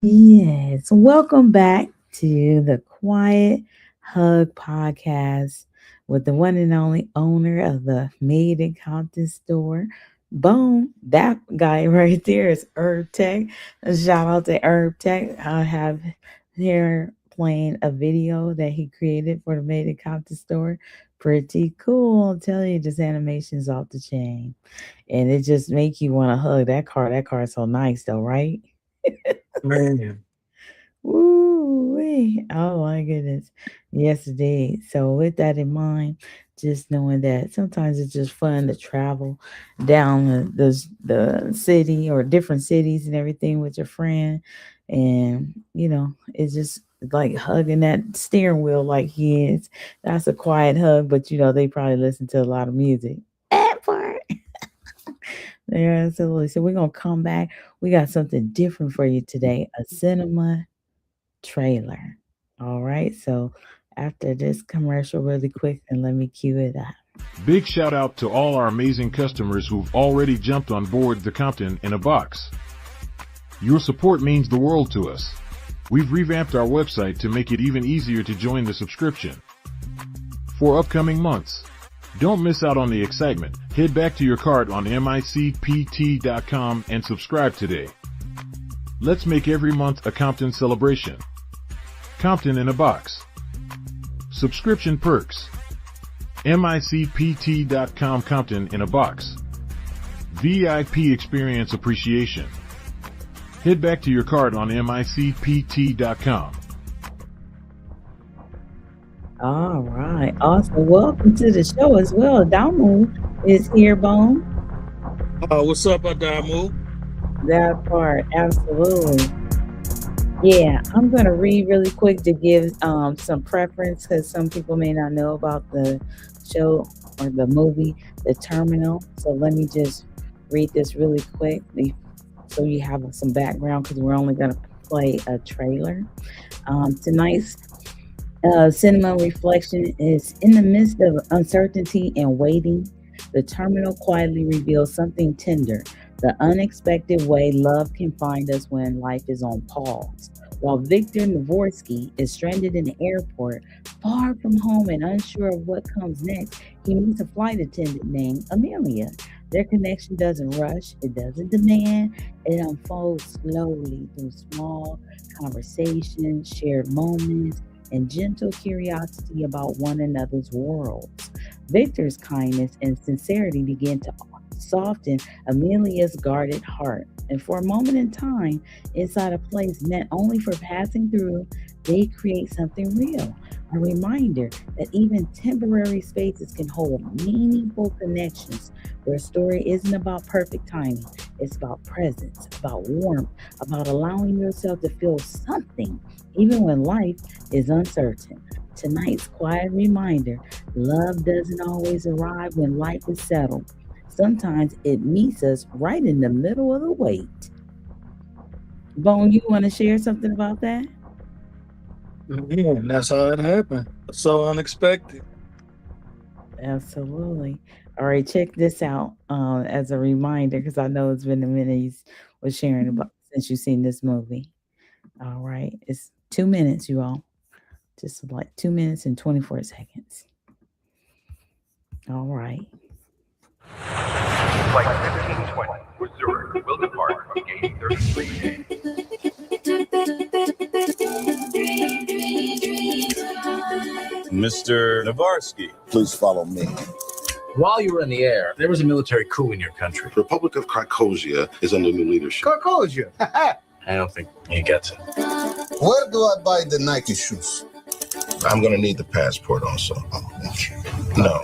Yes, welcome back to the Quiet Hug Podcast with the one and only owner of the Made in Compton Store. Boom, that guy right there is Herb Tech. A shout out to Herb Tech. I have here playing a video that he created for the Made in Compton Store. Pretty cool. I'm telling you, this animation's off the chain. And it just make you want to hug that car. That car is so nice though, right? Man, Woo! Oh my goodness. Yes, indeed. So with that in mind, just knowing that sometimes it's just fun to travel down the city or different cities and everything with your friend. And it's just like hugging that steering wheel like he is. That's a quiet hug, but they probably listen to a lot of music. That part. Yeah, absolutely. So we're gonna come back. We got something different for you today. A cinema trailer. All right. So after this commercial, really quick, and let me cue it up. Big shout out to all our amazing customers who've already jumped on board the Compton in a box. Your support means the world to us. We've revamped our website to make it even easier to join the subscription. For upcoming months, don't miss out on the excitement. Head back to your cart on MICPT.com and subscribe today. Let's make every month a Compton celebration. Compton in a box. Subscription perks. MICPT.com Compton in a box. VIP experience appreciation. Head back to your cart on MICPT.com. All right. Awesome. Welcome to the show as well. Damu is here, Bone. what's up, Adamu? That part. Absolutely. Yeah, I'm going to read really quick to give some preference because some people may not know about the show or the movie, The Terminal. So let me just read this really quick so you have some background because we're only going to play a trailer. Tonight's cinema reflection is in the midst of uncertainty and waiting. The Terminal quietly reveals something tender, the unexpected way love can find us when life is on pause. While Victor Navorsky is stranded in the airport, far from home and unsure of what comes next, he meets a flight attendant named Amelia. Their connection doesn't rush, it doesn't demand, it unfolds slowly through small conversations, shared moments, and gentle curiosity about one another's worlds. Victor's kindness and sincerity begin to soften Amelia's guarded heart. And for a moment in time, inside a place meant only for passing through, they create something real. A reminder that even temporary spaces can hold meaningful connections where a story isn't about perfect timing. It's about presence, about warmth, about allowing yourself to feel something, even when life is uncertain. Tonight's quiet reminder, love doesn't always arrive when life is settled. Sometimes it meets us right in the middle of the wait. Bone, you want to share something about that? Man, that's how it happened. So unexpected. Absolutely. All right, check this out as a reminder because I know it's been a minute you was sharing about since you've seen this movie. All right, it's 2 minutes, you all. Just like 2 minutes and 24 seconds. All right. Flight 1520 with Zurich will depart from gate 33A. Mr. Navarsky, Please follow me. While you were in the air, there was a military coup in your country. The Republic of Krakosia is under new leadership. Carcosia. I don't think he gets it. Where do I buy the Nike shoes? I'm gonna need the passport also. No,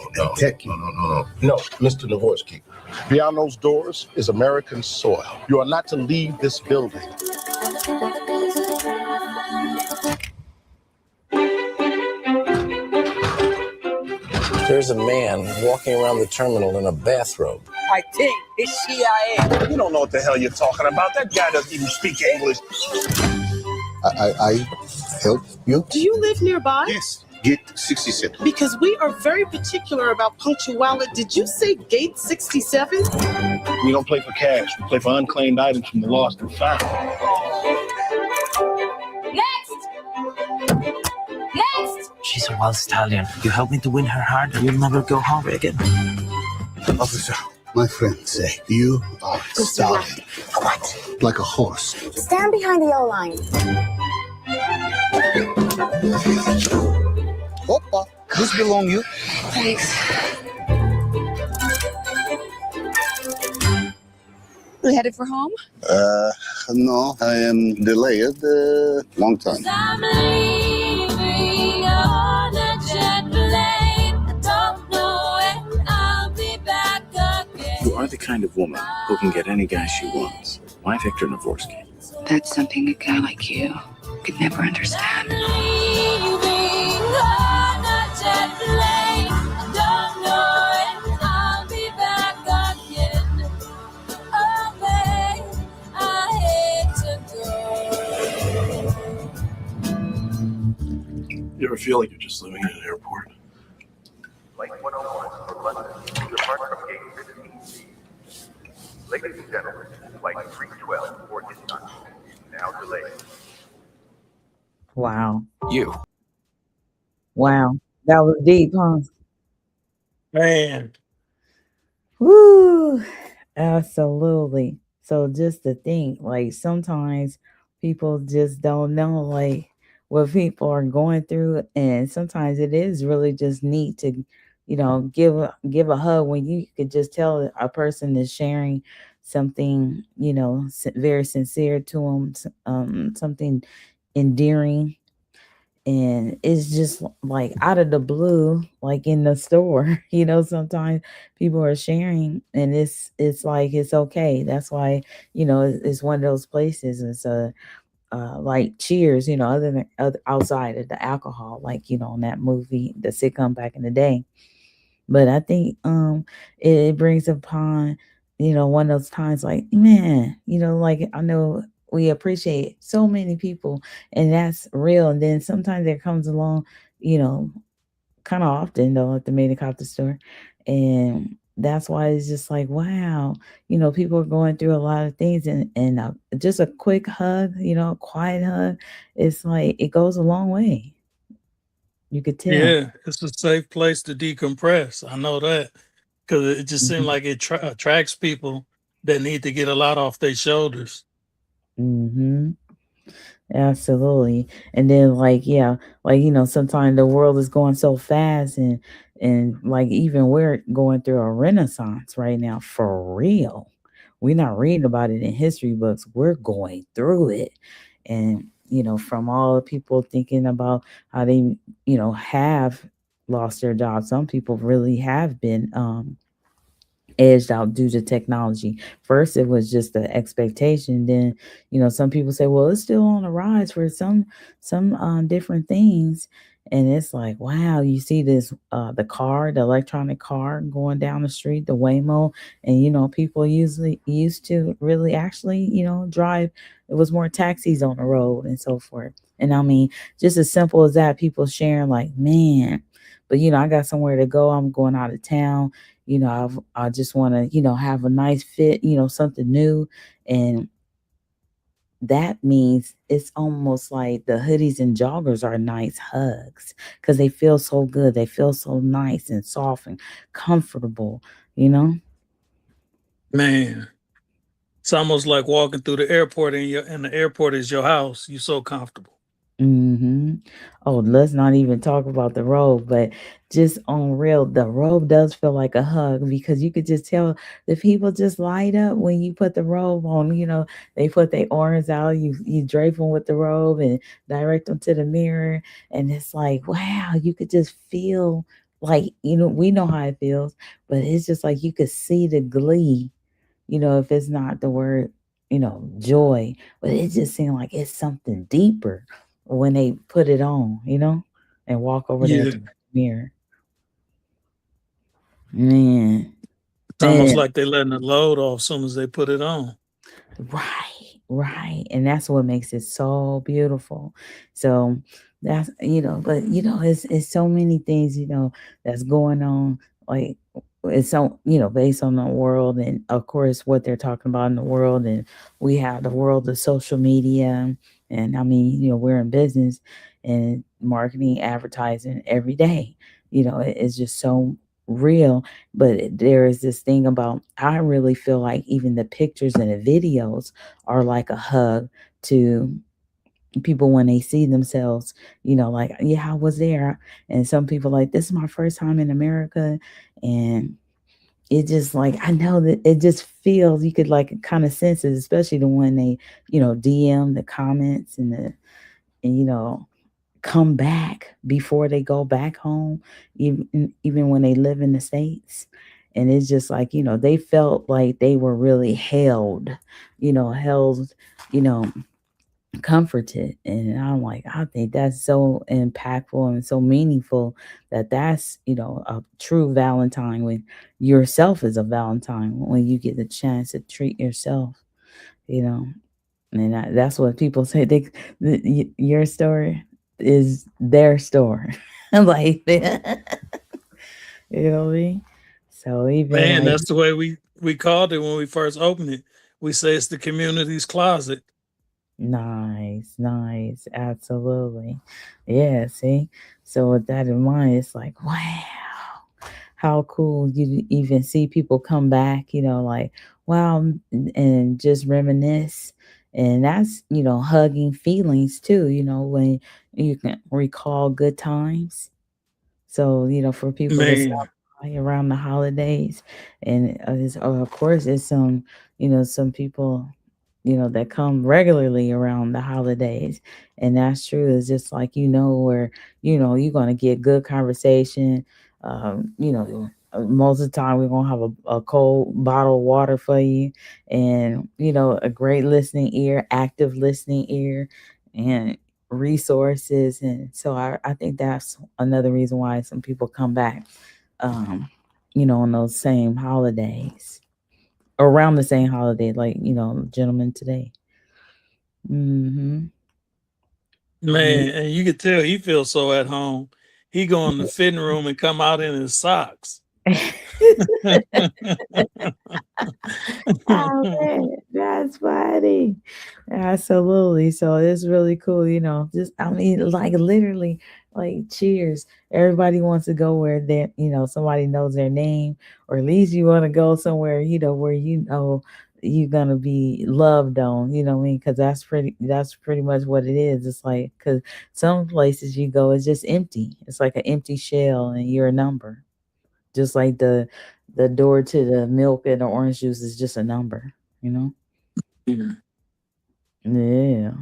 Mr. Navorsky. Beyond those doors is American soil. You are not to leave this building. There's a man walking around the terminal in a bathrobe. I think it's CIA. you don't know what the hell you're talking about. That guy doesn't even speak English. I help you? Do you live nearby? Yes. Gate 67. Because we are very particular about punctuality. Did you say gate 67? We don't play for cash. We play for unclaimed items from the lost and found. wild stallion. You help me to win her heart and you'll never go hungry again. Officer, my friends say you are stallion. What? Like a horse. Stand behind the yellow line. Opa, this belong you. Thanks. You headed for home? No, I am delayed long time. I'm leaving on a jet plane. Don't know when I'll be back again. You are the kind of woman who can get any guy she wants. Why Victor Navorsky? That's something a guy like you could never understand. I'm leaving on a jet plane. Don't know when I'll be back again. Oh, babe, I hate to go. You ever feel like you're just living in an airport? Flight 101 for London. Depart from gate 15C. Ladies and gentlemen, flight 312 for Istanbul is now delayed. Wow. You. Wow. That was deep, huh? Man. Woo. Absolutely. So just to think, like sometimes people just don't know like what people are going through, and sometimes it is really just neat to, give a hug when you could just tell a person is sharing something, very sincere to them, something endearing. And it's just like out of the blue, like in the store, sometimes people are sharing and it's like it's okay. That's why, it's one of those places. It's like Cheers, other than outside of the alcohol, like, in that movie, the sitcom back in the day. But I think it brings upon, one of those times like, man, like I know we appreciate so many people and that's real. And then sometimes there comes along, kind of often though at the MICPT store. And that's why it's just like, wow, people are going through a lot of things and just a quick hug, a quiet hug. It's like, it goes a long way. You could tell. Yeah, it's a safe place to decompress. I know that because it just seems like it attracts people that need to get a lot off their shoulders. Mm-hmm. Absolutely. And then like, yeah, like, sometimes the world is going so fast and like even we're going through a renaissance right now for real. We're not reading about it in history books. We're going through it. And, from all the people thinking about how they, have lost their jobs. Some people really have been edged out due to technology. First, it was just the expectation. Then, some people say, well, it's still on the rise for some different things. And it's like, wow, you see this, the electronic car going down the street, the Waymo, and, people usually used to really actually, drive. It was more taxis on the road and so forth. And I mean, just as simple as that, people sharing like, man, but, I got somewhere to go. I'm going out of town. I just want to, have a nice fit, something new. And that means it's almost like the hoodies and joggers are nice hugs because they feel so good. They feel so nice and soft and comfortable, Man, it's almost like walking through the airport and the airport is your house. You're so comfortable. Mm-hmm. Oh, let's not even talk about the robe, but just on real, the robe does feel like a hug because you could just tell the people just light up when you put the robe on. They put their arms out, you drape them with the robe and direct them to the mirror, and it's like, wow, you could just feel like, we know how it feels, but it's just like you could see the glee, if it's not the word, joy, but it just seemed like it's something deeper when they put it on, and walk over there to the mirror. Man. It's almost like they're letting the load off as soon as they put it on. Right. And that's what makes it so beautiful. So that's, but it's so many things, that's going on. Like it's so, based on the world and of course what they're talking about in the world. And we have the world of social media. And I mean, we're in business and marketing, advertising every day. It's just so real. But there is this thing about, I really feel like even the pictures and the videos are like a hug to people when they see themselves, like, yeah, I was there. And some people like, this is my first time in America. And it just like, I know that it just feels, you could like kind of sense it, especially the when they, DM the comments and come back before they go back home, even when they live in the States. And it's just like, they felt like they were really held, you know, comforted. And I'm like, I think that's so impactful and so meaningful, that's a true Valentine, when yourself is a Valentine, when you get the chance to treat yourself, you know and that's what people say, your store is their store. Like, you know what I mean? So even Man, like, that's the way we called it when we first opened it. We say it's the community's closet. nice, absolutely. Yeah, see? So with that in mind, it's like, wow, how cool you even see people come back, like, wow, and just reminisce. And that's, hugging feelings too, when you can recall good times. So, for people to stop Man, by around the holidays. And of course, it's some people, that come regularly around the holidays. And that's true. It's just like, where, you're going to get good conversation. Most of the time we're going to have a cold bottle of water for you, and, a great listening ear, active listening ear, and resources. And so I think that's another reason why some people come back, um, on those same holidays, around the same holiday, like, gentlemen today. Mm-hmm. man, and you could tell he feels so at home. He go in the fitting room and come out in his socks. Oh man, that's funny. Absolutely. So it's really cool, just, I mean, like, literally, like, cheers. Everybody wants to go where they, somebody knows their name, or at least you want to go somewhere, where you're gonna be loved on, what I mean? Because that's pretty much what it is. It's like, because some places you go, it's just empty. It's like an empty shell, and you're a number. Just like the door to the milk and the orange juice is just a number, you know? Yeah. Yeah.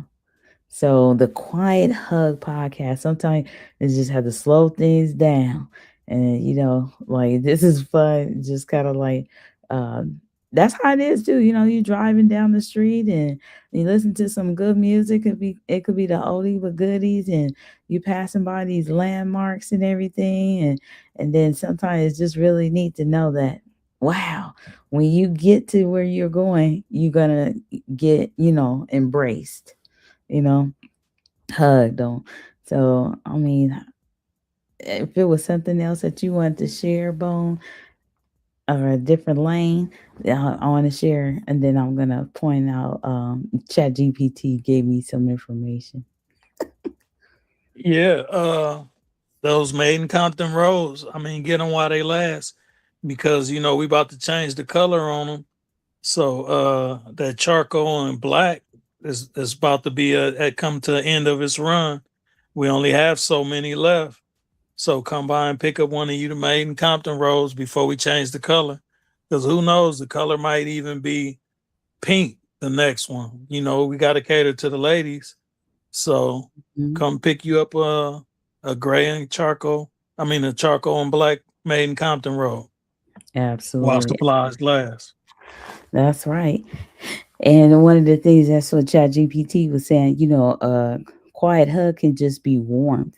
So the Quiet Hug podcast, sometimes it just have to slow things down. And like, this is fun. Just kind of like, that's how it is too. You driving down the street and you listen to some good music. It could be the oldie but goodies, and you passing by these landmarks and everything. And then sometimes it's just really neat to know that, wow, when you get to where you're going, you're gonna get, embraced, you know, hugged on. So, I mean, if it was something else that you wanted to share, Bone, or a different lane, I want to share, and then I'm gonna point out, Chat GPT gave me some information. Yeah, those made in Compton Rose. I mean, get them while they last, because we about to change the color on them. So that charcoal and black is about to be at come to the end of its run. We only have so many left. So come by and pick up one of you the made in Compton Rose before we change the color. Because who knows, the color might even be pink, the next one. We got to cater to the ladies. So Mhm. come pick you up a gray and charcoal. I mean, a charcoal and black made in Compton Road while Absolutely, supplies last. that's right. And one of the things, that's what Chat GPT was saying. A quiet hug can just be warmth.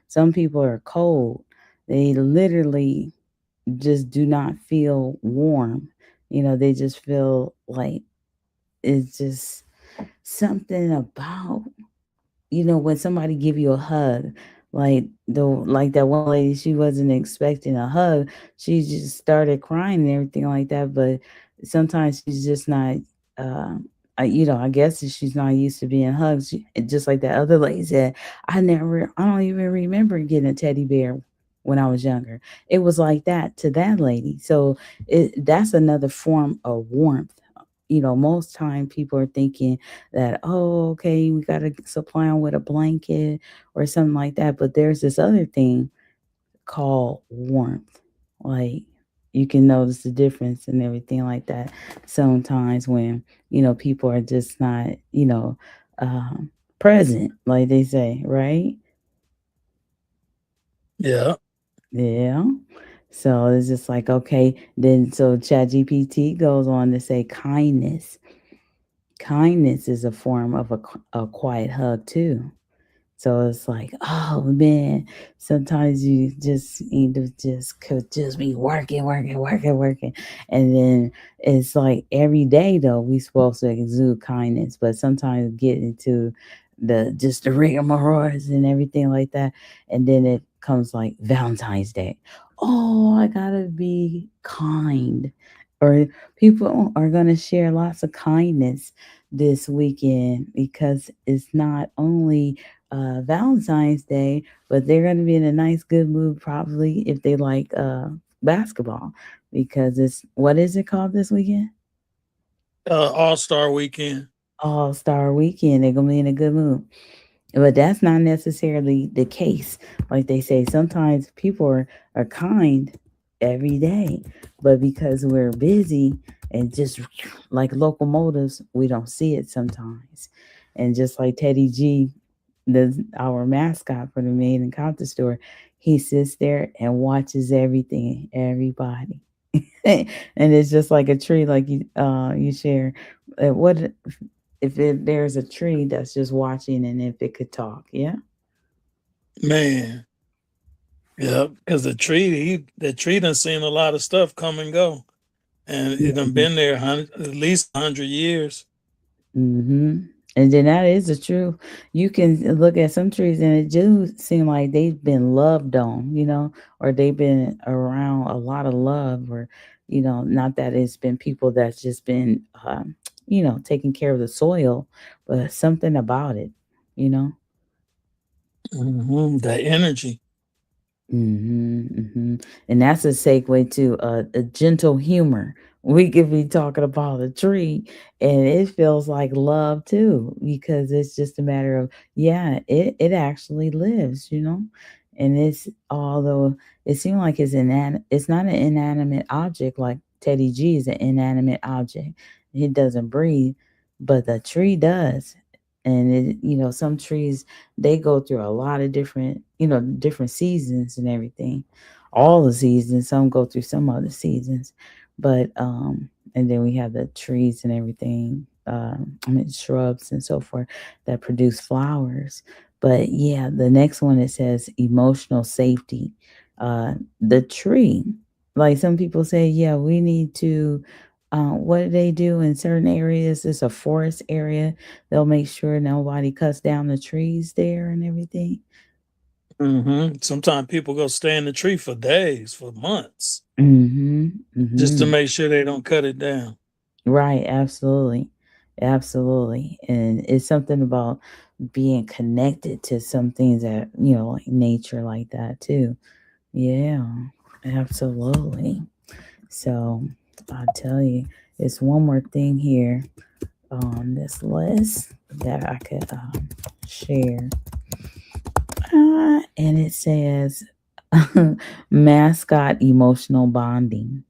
Some people are cold. They literally just do not feel warm. They just feel like it's just something about, when somebody give you a hug, like that one lady, she wasn't expecting a hug. She just started crying and everything like that. But sometimes she's just not, uh, I guess if she's not used to being hugged, just like that other lady said. I don't even remember getting a teddy bear when I was younger. It was like that to that lady. So that's another form of warmth. Most time people are thinking that, oh, okay, we got to supply them with a blanket or something like that. But there's this other thing called warmth. Like, you can notice the difference and everything like that sometimes when, people are just not, um, present, like they say, right? Yeah. Yeah. So it's just like, okay, then so ChatGPT goes on to say kindness. Kindness is a form of a quiet hug too. So it's like, oh man, sometimes you just need to just could just be working, working, working, working. And then it's like every day though, we supposed to exude kindness, but sometimes get into the rigmaroles and everything like that. And then it comes like Valentine's Day. Oh, I gotta be kind. Or people are gonna share lots of kindness this weekend because it's not only Valentine's Day, but they're going to be in a nice, good mood probably if they like basketball because it's what is it called this weekend? All-Star Weekend. All Star Weekend. They're going to be in a good mood. But that's not necessarily the case. Like they say, sometimes people are kind every day, but because we're busy and just like locomotives, we don't see it sometimes. And just like Teddy G, our mascot for the main and Compton Store, he sits there and watches everything, everybody. And it's just like a tree, like you share. What if there's a tree that's just watching and if it could talk? Yeah. Man. Yeah, because the tree done seen a lot of stuff come and go. And it done Mhm. been there at least 100 years. Mhm. And then that is the truth. You can look at some trees and it do seem like they've been loved on, or they've been around a lot of love, or not that it's been people that's just been, taking care of the soil, but something about it, you know. That energy. And that's a segue to a gentle humor. We could be talking about a tree, and it feels like love too, because it's just a matter of, yeah, it actually lives. And it's although it seems like it's not an inanimate object like Teddy G is an inanimate object. It doesn't breathe, but the tree does. And some trees, they go through a lot of different seasons and everything, all the seasons. Some go through some other seasons, but and then we have the trees and everything, shrubs and so forth that produce flowers. But yeah, the next one, it says emotional safety. The tree, like some people say, yeah, we need to, what do they do in certain areas? It's a forest area. They'll make sure nobody cuts down the trees there and everything. Sometimes people go stay in the tree for days, for months, just to Mm-hmm. make sure they don't cut it down. Right, absolutely. Absolutely. And it's something about being connected to some things that, like nature like that too. Yeah, absolutely. So I'll tell you, it's one more thing here on this list that I could share. And it says mascot emotional bonding.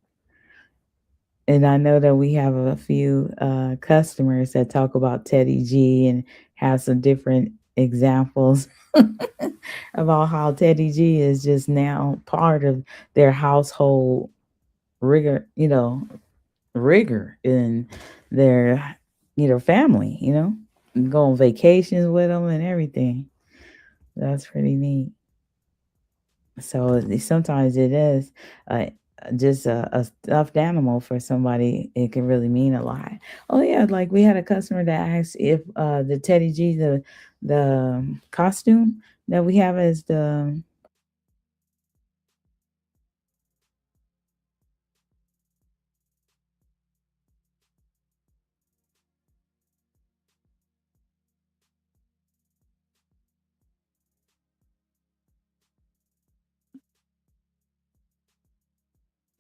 And I know that we have a few customers that talk about Teddy G and have some different examples about how Teddy G is just now part of their household rigor in their family. Go on vacations with them and everything. That's pretty neat. So sometimes it is uh, just a stuffed animal for somebody. It can really mean a lot. Oh yeah, like we had a customer that asked if the Teddy G, the costume that we have as the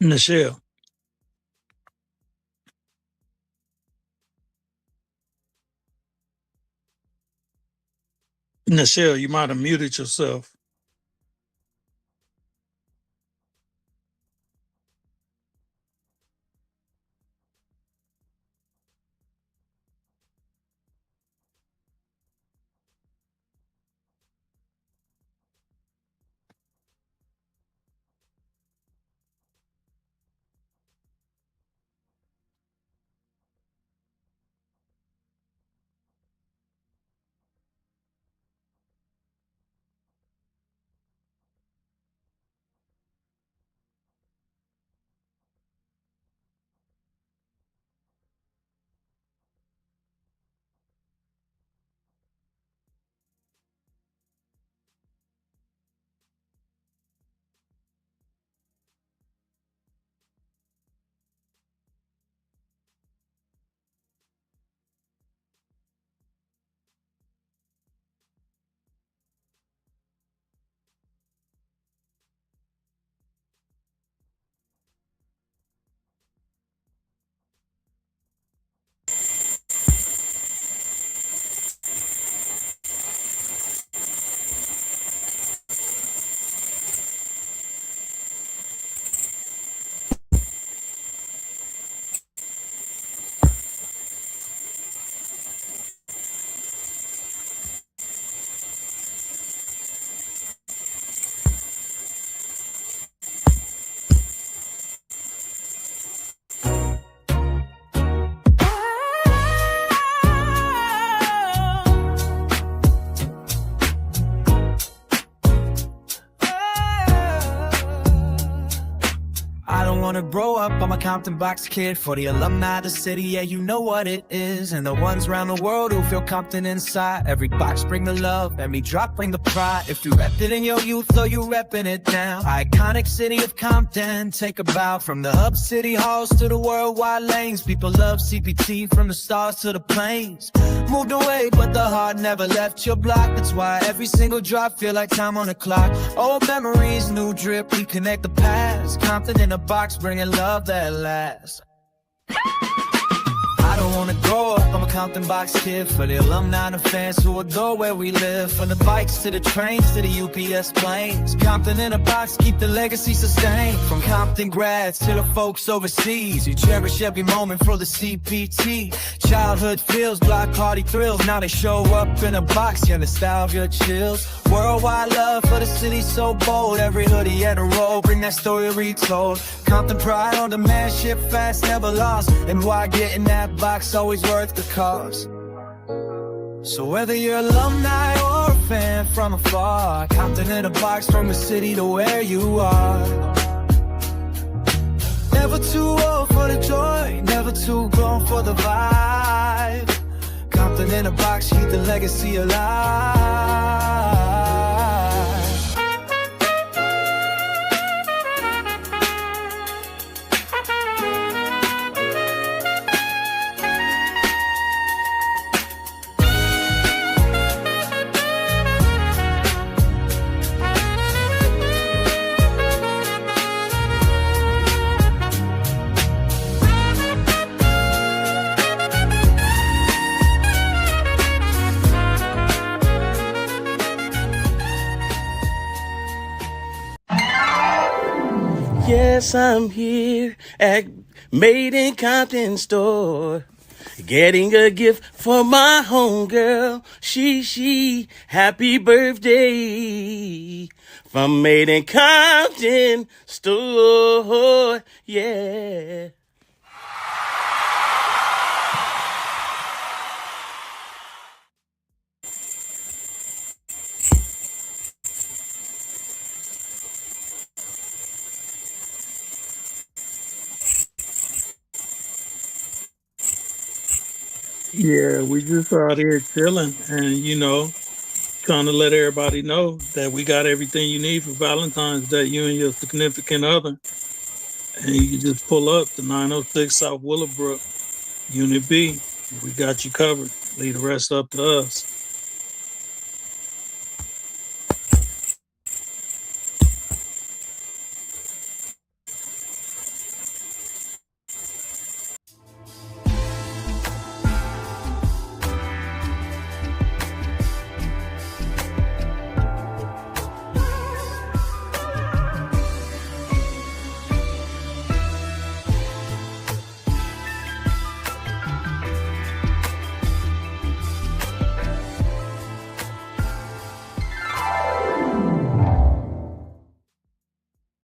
Nichelle. Nichelle, you might have muted yourself. I don't wanna grow up, I'm a Compton box kid. For the alumni of the city, yeah, you know what it is. And the ones around the world who feel Compton inside. Every box bring the love, every drop bring the pride. If you repped it in your youth or you repping it now. Iconic city of Compton, take a bow. From the hub city halls to the worldwide lanes. People love CPT from the stars to the plains. Moved away, but the heart never left your block. That's why every single drop feel like time on the clock. Old memories, new drip, reconnect the past. Compton in a box, bringing love that lasts. I don't wanna grow up, I'm a Compton box kid. For the alumni and fans who adore where we live. From the bikes to the trains to the UPS planes. Compton in a box, keep the legacy sustained. From Compton grads to the folks overseas. You cherish every moment for the CPT. Childhood feels, block party thrills. Now they show up in a box, yeah, nostalgia chills. Worldwide love for the city so bold. Every hoodie and a roll, bring that story retold. Compton pride on demand, ship fast, never lost. And why getting that box always worth the cost. So whether you're alumni or a fan from afar, Compton in a box from the city to where you are. Never too old for the joy, never too grown for the vibe. Compton in a box, keep the legacy alive. Yes, I'm here at Made in Compton Store, getting a gift for my homegirl. She, happy birthday from Made in Compton Store, yeah. Yeah, we just out here chilling and, trying to let everybody know that we got everything you need for Valentine's Day, you and your significant other. And you can just pull up to 906 South Willowbrook, Unit B. We got you covered. Leave the rest up to us.